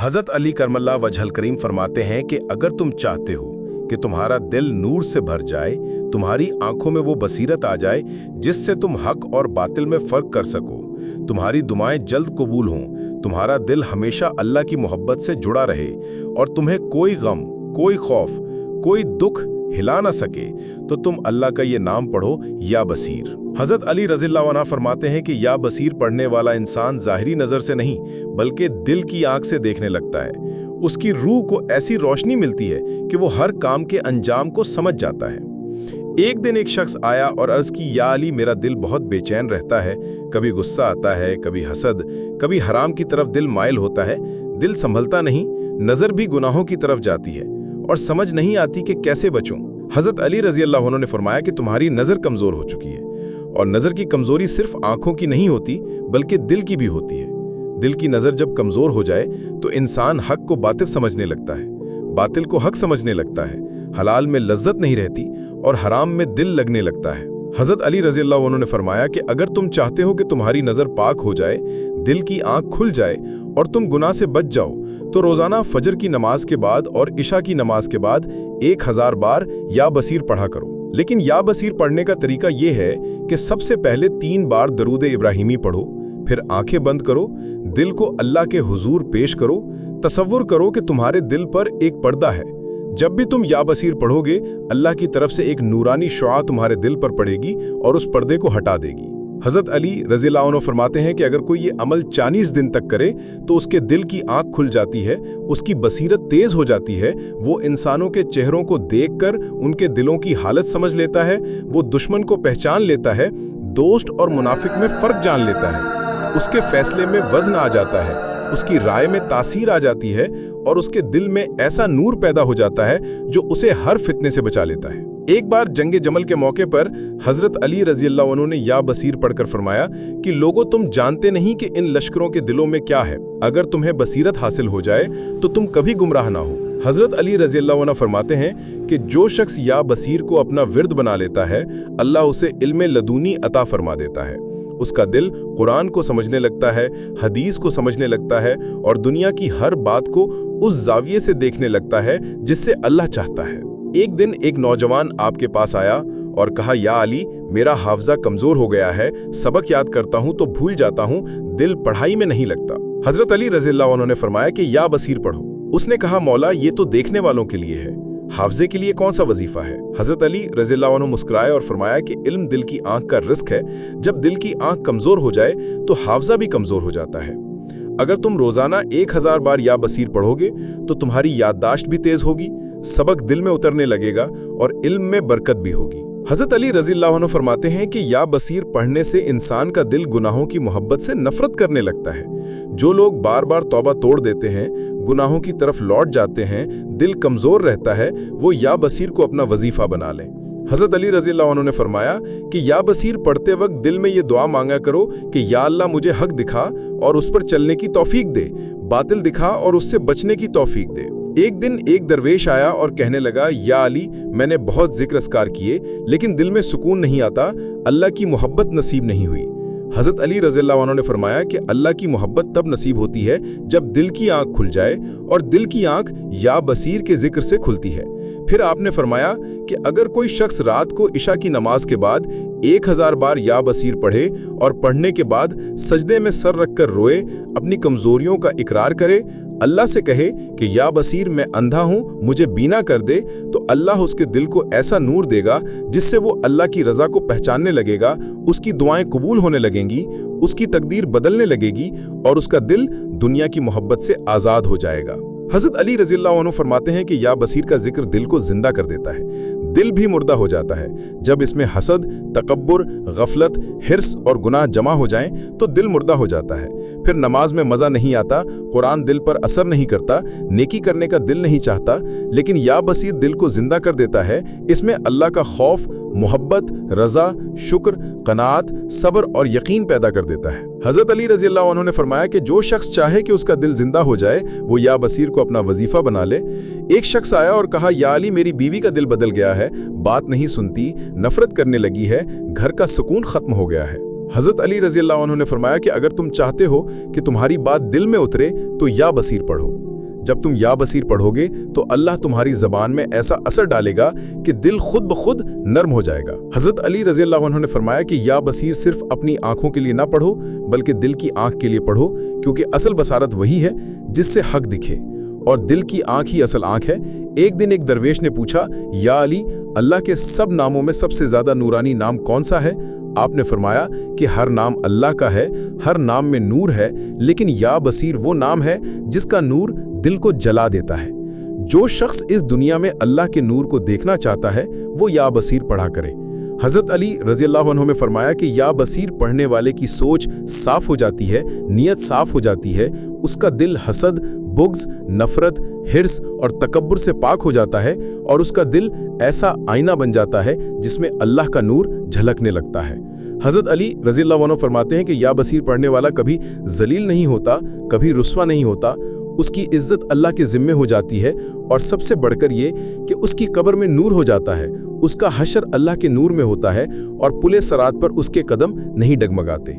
हज़रत अली करमल्ला वजहल करीम फरमाते हैं कि अगर तुम चाहते हो कि तुम्हारा दिल नूर से भर जाए, तुम्हारी आंखों में वो बसीरत आ जाए जिससे तुम हक और बातिल में फ़र्क कर सको, तुम्हारी दुआएं जल्द कबूल हों, तुम्हारा दिल हमेशा अल्लाह की मोहब्बत से जुड़ा रहे और तुम्हें कोई गम, कोई खौफ, कोई दुख हिला ना सके, तो तुम अल्लाह का ये नाम पढ़ो, या बसीर। हज़रत अली रज़ियल्लाहु अन्हु फरमाते हैं कि या बसीर पढ़ने वाला इंसान ज़ाहिरी नज़र से नहीं बल्कि दिल की आंख से देखने लगता है। उसकी रूह को ऐसी रोशनी मिलती है कि वो हर काम के अंजाम को समझ जाता है। एक दिन एक शख्स आया और अर्ज़ की, या अली, मेरा दिल बहुत बेचैन रहता है, कभी गुस्सा आता है, कभी हसद, कभी हराम की तरफ दिल माइल होता है, दिल संभलता नहीं, नज़र भी गुनाहों की तरफ जाती है और समझ नहीं आती कि कैसे बचूं। हज़रत अली रज़ियल्लाहु अन्हु ने फरमाया कि तुम्हारी नज़र कमज़ोर हो चुकी है, और नज़र की कमज़ोरी सिर्फ आंखों की नहीं होती बल्कि दिल की भी होती है। दिल की नज़र जब कमज़ोर हो जाए तो इंसान हक को बातिल समझने लगता है, बातिल को हक समझने लगता है, हलाल में लज्जत नहीं रहती और हराम में दिल लगने लगता है। हज़रत अली रज़ियल्लाहु अन्हु ने फरमाया कि अगर तुम चाहते हो कि तुम्हारी नज़र पाक हो जाए, दिल की आंख खुल जाए और तुम गुनाह से बच जाओ, तो रोज़ाना फजर की नमाज के बाद और इशा की नमाज के बाद 1000 बार या बसीर पढ़ा करो। लेकिन या बसीर पढ़ने का तरीका ये है कि सबसे पहले 3 बार दरूद इब्राहिमी पढ़ो, फिर आंखें बंद करो, दिल को अल्लाह के हुजूर पेश करो, तसव्वुर करो कि तुम्हारे दिल पर एक पर्दा है। जब भी तुम या बसीर पढ़ोगे, अल्लाह की तरफ से एक नूरानी शुआ तुम्हारे दिल पर पड़ेगी और उस पर्दे को हटा देगी। हज़रत अली रज़ियल्लाहु अन्हु फरमाते हैं कि अगर कोई ये अमल 40 दिन तक करे तो उसके दिल की आंख खुल जाती है, उसकी बसीरत तेज हो जाती है, वो इंसानों के चेहरों को देखकर उनके दिलों की हालत समझ लेता है, वो दुश्मन को पहचान लेता है, दोस्त और मुनाफिक में फ़र्क जान लेता है, उसके फैसले में वज़न आ जाता है, उसकी राय में तासीर आ जाती है और उसके दिल में ऐसा नूर पैदा हो जाता है जो उसे हर फितने से बचा लेता है। एक बार जंगे जमल के मौके पर हज़रत अली रज़ियल्लाहु अन्हु ने या बसीर पढ़कर फरमाया कि लोगों, तुम जानते नहीं कि इन लश्करों के दिलों में क्या है। अगर तुम्हें बसीरत हासिल हो जाए तो तुम कभी गुमराह ना हो। हज़रत अली रज़ियल्लाहु अन्हु फरमाते हैं कि जो शख्स या बसीर को अपना विर्द बना लेता है, अल्लाह उसे इल्मे लदूनी अता फरमा देता है। उसका दिल कुरान को समझने लगता है, हदीस को समझने लगता है और दुनिया की हर बात को उस जाविये से देखने लगता है जिससे अल्लाह चाहता है। एक दिन एक नौजवान आपके पास आया और कहा, या अली, मेरा हाफजा कमजोर हो गया है, सबक याद करता हूँ तो भूल जाता हूँ, दिल पढ़ाई में नहीं लगता। हज़रत अली रज़ियल्लाहु अन्हु ने फरमाया कि या बसीर पढ़ो। उसने कहा, मौला, ये तो देखने वालों के लिए है, हाफजे के लिए कौन सा वजीफा है। हज़रत अली रज़ियल्लाहु अन्हु मुस्कुराए और फरमाया कि इल्म दिल की आंख का रिस्क है, जब दिल की आंख कमजोर हो जाए तो हाफजा भी कमजोर हो जाता है। अगर तुम रोजाना 1000 बार या बसीर पढ़ोगे तो तुम्हारी याददाश्त भी तेज होगी, सबक दिल में उतरने लगेगा और इल्म में बरकत भी होगी। हज़रत अली रज़ियल्लाहु अन्हु फरमाते हैं कि या बसीर पढ़ने से इंसान का दिल गुनाहों की मोहब्बत से नफरत करने लगता है। जो लोग बार बार तौबा तोड़ देते हैं, गुनाहों की तरफ लौट जाते हैं, दिल कमज़ोर रहता है, वो या बसीर को अपना वजीफ़ा बना लें। हज़रत अली रज़ियल्लाहु अन्हु ने फरमाया कि या बसीर पढ़ते वक्त दिल में ये दुआ मांगा करो कि या अल्लाह, मुझे हक दिखा और उस पर चलने की तौफीक दे, बातिल दिखा और उससे बचने की तौफीक दे। एक दिन एक दरवेश आया और कहने लगा, या अली, मैंने बहुत जिक्र अस्कार किए लेकिन दिल में सुकून नहीं आता, अल्लाह की मोहब्बत नसीब नहीं हुई। हज़रत अली रज़ियल्लाहु अन्हु ने फरमाया कि अल्लाह की मोहब्बत तब नसीब होती है जब दिल की आंख खुल जाए, और दिल की आंख या बसीर के जिक्र से खुलती है। फिर आपने फरमाया कि अगर कोई शख्स रात को इशा की नमाज के बाद 1000 बार या बसीर पढ़े और पढ़ने के बाद सजदे में सर रखकर रोए, अपनी कमजोरियों का इकरार करे, अल्लाह से कहे कि या बसीर, मैं अंधा हूँ, मुझे बीना कर दे, तो अल्लाह उसके दिल को ऐसा नूर देगा जिससे वो अल्लाह की रज़ा को पहचानने लगेगा, उसकी दुआएं कबूल होने लगेंगी, उसकी तकदीर बदलने लगेगी और उसका दिल दुनिया की मोहब्बत से आज़ाद हो जाएगा। हज़रत अली रज़ियल्लाहु अन्हु फरमाते हैं कि या बसीर का जिक्र दिल को जिंदा कर देता है। दिल भी मुर्दा हो जाता है जब इसमें हसद, तकब्बुर, गफलत, हिर्स और गुनाह जमा हो जाएं तो दिल मुर्दा हो जाता है। फिर नमाज में मज़ा नहीं आता, कुरान दिल पर असर नहीं करता, नेकी करने का दिल नहीं चाहता। लेकिन या बसीर दिल को जिंदा कर देता है। इसमें अल्लाह का खौफ, मोहब्बत, रज़ा, शुक्र, कनात, सब्र और यकीन पैदा कर देता है। हज़रत अली रज़ियल्लाहु अन्हु ने फरमाया कि जो शख्स चाहे कि उसका दिल जिंदा हो जाए, वो या बसीर को अपना वजीफा बना ले। एक शख्स आया और कहा, या अली, मेरी बीवी का दिल बदल गया है, बात नहीं सुनती, नफरत करने लगी है, घर का सुकून खत्म हो गया है। हज़रत अली रज़ियल्लाहु अन्हु ने फरमाया कि अगर तुम चाहते हो कि तुम्हारी बात दिल में उतरे तो या बसीर पढ़ो। जब तुम या बसीर पढ़ोगे तो अल्लाह तुम्हारी ज़बान में ऐसा असर डालेगा कि दिल खुद ब खुद नर्म हो जाएगा। हज़रत अली रज़ी अल्लाह अन्हु ने फरमाया कि या बसीर सिर्फ अपनी आंखों के लिए ना पढ़ो बल्कि दिल की आंख के लिए पढ़ो, क्योंकि असल बसारत वही है जिससे हक दिखे और दिल की आंख ही असल आंख है। एक दिन एक दरवेश ने पूछा, या अली, अल्लाह के सब नामों में सबसे ज़्यादा नूरानी नाम कौन सा है? आपने फरमाया कि हर नाम अल्लाह का है, हर नाम में नूर है, लेकिन या बसीर वो नाम है जिसका नूर दिल को जला देता है। जो शख्स इस दुनिया में अल्लाह के नूर को देखना चाहता है वो या बसीर पढ़ा करे। हज़रत अली रज़ी अल्लाह अन्हु ने फरमाया कि या बसीर पढ़ने वाले की सोच साफ हो जाती है, नीयत साफ हो जाती है, उसका दिल हसद, बुग़्ज़, नफ़रत, हिर्स और तकब्बुर से पाक हो जाता है और उसका दिल ऐसा आईना बन जाता है जिसमें अल्लाह का नूर झलकने लगता है। हज़रत अली रज़ी अल्लाह अन्हु फरमाते हैं कि या बसीर पढ़ने वाला कभी जलील नहीं होता, कभी रुस्वा नहीं होता, उसकी इज्जत अल्लाह के ज़िम्मे हो जाती है और सबसे बढ़कर ये कि उसकी कब्र में नूर हो जाता है, उसका हशर अल्लाह के नूर में होता है और पुले सरात पर उसके कदम नहीं डगमगाते।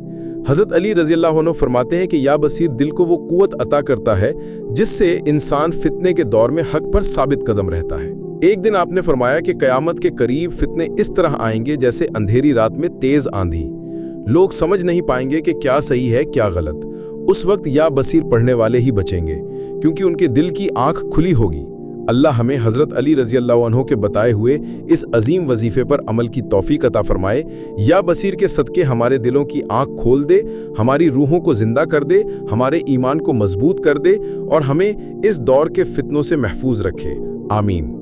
हज़रत अली रज़ी अल्लाह अन्हु फरमाते हैं कि या बसीर दिल को वो कुव्वत अता करता है जिससे इंसान फितने के दौर में हक पर साबित कदम रहता है। एक दिन आपने फरमाया कि क़यामत के करीब फितने इस तरह आएंगे जैसे अंधेरी रात में तेज़ आंधी, लोग समझ नहीं पाएंगे कि क्या सही है क्या गलत। उस वक्त या बसीर पढ़ने वाले ही बचेंगे क्योंकि उनके दिल की आंख खुली होगी। अल्लाह हमें हज़रत अली रज़ी अल्लाह अन्हु के बताए हुए इस अजीम वजीफे पर अमल की तौफीक अता फरमाए। या बसीर के सदके हमारे दिलों की आंख खोल दे, हमारी रूहों को जिंदा कर दे, हमारे ईमान को मजबूत कर दे और हमें इस दौर के फितनों से महफूज रखे। आमीन।